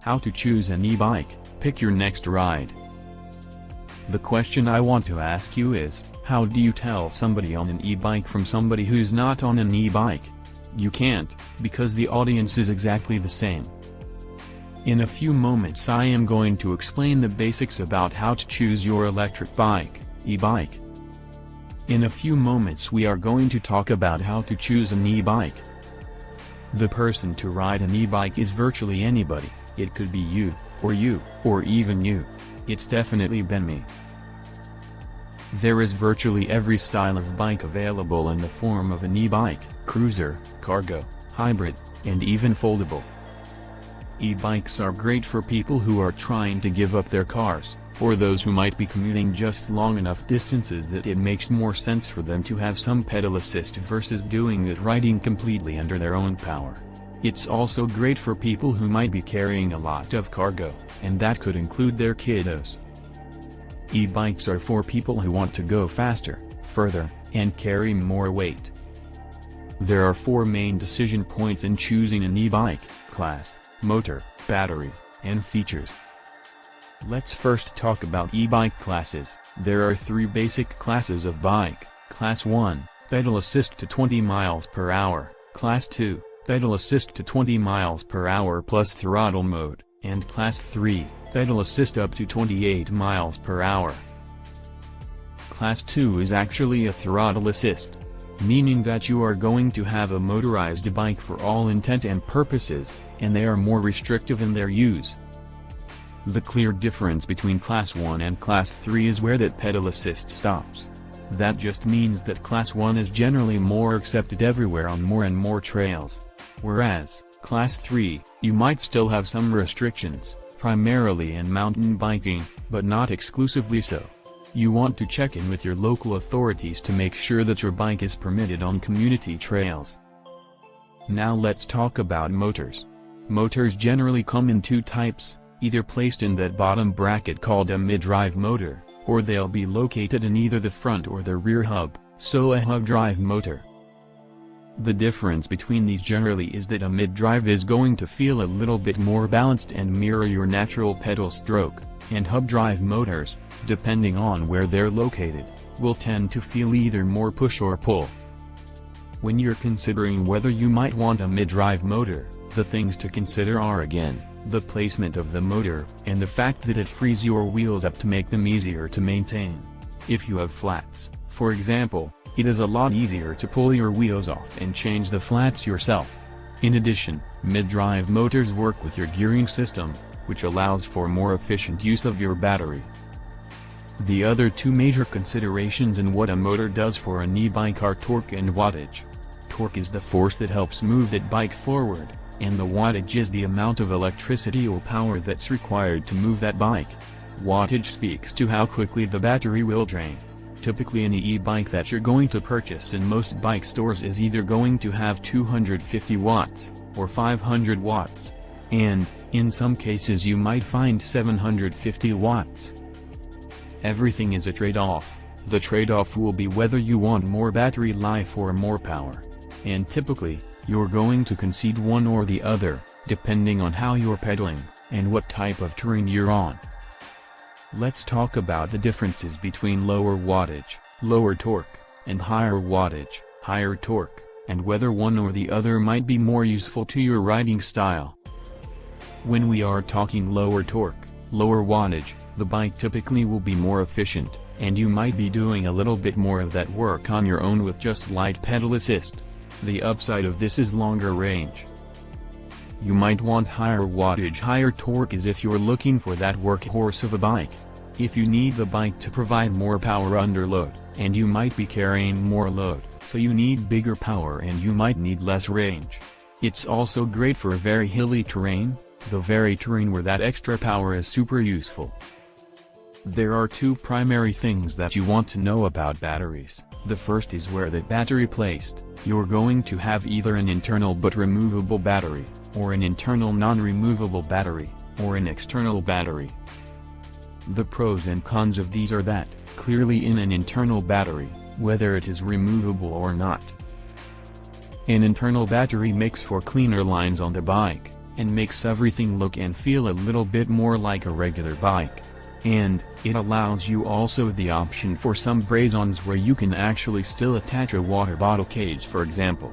How to choose an e-bike, pick your next ride. The question I want to ask you is, how do you tell somebody on an e-bike from somebody who's not on an e-bike? You can't, because the audience is exactly the same. In a few moments I am going to explain the basics about how to choose your electric bike, e-bike. In a few moments we are going to talk about how to choose an e-bike. The person to ride an e-bike is virtually anybody. It could be you, or even you. It's definitely been me. There is virtually every style of bike available in the form of an e-bike, cruiser, cargo, hybrid, and even foldable. E-bikes are great for people who are trying to give up their cars, or those who might be commuting just long enough distances that it makes more sense for them to have some pedal assist versus doing it riding completely under their own power. It's also great for people who might be carrying a lot of cargo, and that could include their kiddos. E-bikes are for people who want to go faster, further, and carry more weight. There are 4 main decision points in choosing an e-bike: class, motor, battery, and features. Let's first talk about e-bike classes. There are 3 basic classes of bike: Class 1, pedal assist to 20 miles per hour, Class 2, pedal assist to 20 miles per hour plus throttle mode, and Class 3, pedal assist up to 28 miles per hour. Class 2 is actually a throttle assist, meaning that you are going to have a motorized bike for all intent and purposes, and they are more restrictive in their use. The clear difference between Class 1 and Class 3 is where that pedal assist stops. That just means that Class 1 is generally more accepted everywhere on more and more trails. Whereas, Class 3, you might still have some restrictions, primarily in mountain biking, but not exclusively so. You want to check in with your local authorities to make sure that your bike is permitted on community trails. Now let's talk about motors. Motors generally come in 2 types, either placed in that bottom bracket called a mid-drive motor, or they'll be located in either the front or the rear hub, so a hub drive motor. The difference between these generally is that a mid-drive is going to feel a little bit more balanced and mirror your natural pedal stroke, and hub drive motors, depending on where they're located, will tend to feel either more push or pull. When you're considering whether you might want a mid-drive motor, the things to consider are again, the placement of the motor, and the fact that it frees your wheels up to make them easier to maintain. If you have flats, for example, it is a lot easier to pull your wheels off and change the flats yourself. In addition, mid-drive motors work with your gearing system, which allows for more efficient use of your battery. The other 2 major considerations in what a motor does for an e-bike are torque and wattage. Torque is the force that helps move that bike forward, and the wattage is the amount of electricity or power that's required to move that bike. Wattage speaks to how quickly the battery will drain. Typically an e-bike that you're going to purchase in most bike stores is either going to have 250 watts, or 500 watts. And, in some cases you might find 750 watts. Everything is a trade-off. The trade-off will be whether you want more battery life or more power. And typically, you're going to concede one or the other, depending on how you're pedaling, and what type of terrain you're on. Let's talk about the differences between lower wattage, lower torque, and higher wattage, higher torque, and whether one or the other might be more useful to your riding style. When we are talking lower torque, lower wattage, the bike typically will be more efficient, and you might be doing a little bit more of that work on your own with just light pedal assist. The upside of this is longer range. You might want higher wattage, higher torque as if you're looking for that workhorse of a bike. If you need the bike to provide more power under load, and you might be carrying more load, so you need bigger power and you might need less range. It's also great for a very hilly terrain, the very terrain where that extra power is super useful. There are 2 primary things that you want to know about batteries. The first is where the battery placed. You're going to have either an internal but removable battery, or an internal non-removable battery, or an external battery. The pros and cons of these are that, clearly in an internal battery, whether it is removable or not. An internal battery makes for cleaner lines on the bike, and makes everything look and feel a little bit more like a regular bike. And it allows you also the option for some braze-ons where you can actually still attach a water bottle cage, for example.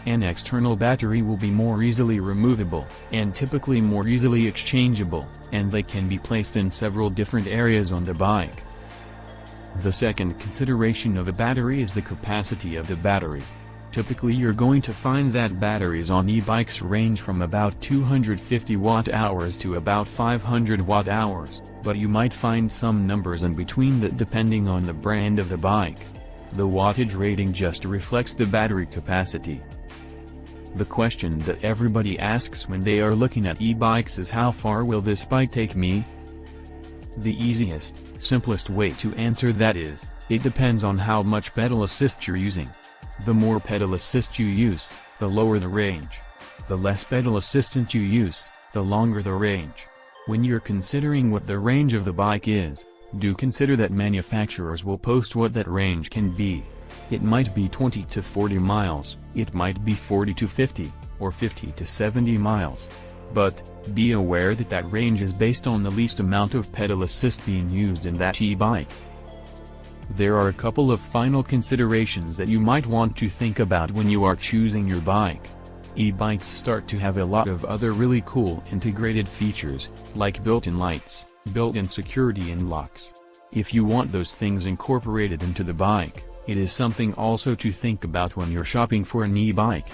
An external battery will be more easily removable, and typically more easily exchangeable, and they can be placed in several different areas on the bike. The second consideration of a battery is the capacity of the battery. Typically you're going to find that batteries on e-bikes range from about 250 watt-hours to about 500 watt-hours, but you might find some numbers in between that depending on the brand of the bike. The wattage rating just reflects the battery capacity. The question that everybody asks when they are looking at e-bikes is, how far will this bike take me? The easiest, simplest way to answer that is, it depends on how much pedal assist you're using. The more pedal assist you use, the lower the range. The less pedal assistance you use, the longer the range. When you're considering what the range of the bike is, do consider that manufacturers will post what that range can be. It might be 20 to 40 miles, it might be 40 to 50, or 50 to 70 miles. But, be aware that that range is based on the least amount of pedal assist being used in that e-bike. There are a couple of final considerations that you might want to think about when you are choosing your bike. E-bikes start to have a lot of other really cool integrated features, like built-in lights, built-in security and locks. If you want those things incorporated into the bike, it is something also to think about when you're shopping for an e-bike.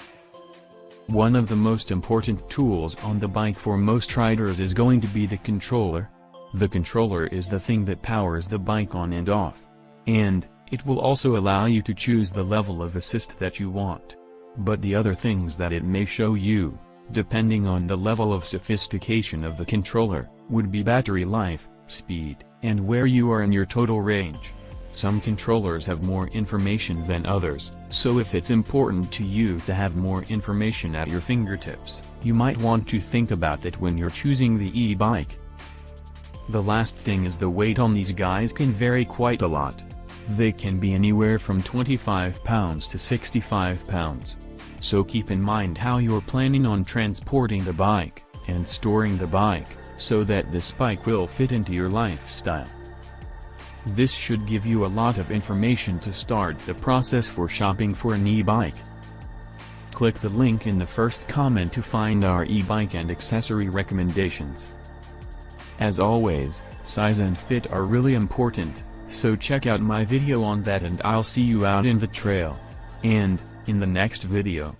One of the most important tools on the bike for most riders is going to be the controller. The controller is the thing that powers the bike on and off. And it will also allow you to choose the level of assist that you want. But the other things that it may show you, depending on the level of sophistication of the controller, would be battery life, speed, and where you are in your total range. Some controllers have more information than others, so if it's important to you to have more information at your fingertips, you might want to think about that when you're choosing the e-bike. The last thing is the weight on these guys can vary quite a lot. They can be anywhere from 25 pounds to 65 pounds. So keep in mind how you're planning on transporting the bike, and storing the bike, so that this bike will fit into your lifestyle. This should give you a lot of information to start the process for shopping for an e-bike. Click the link in the first comment to find our e-bike and accessory recommendations. As always, size and fit are really important, so check out my video on that and I'll see you out in the trail. And, in the next video.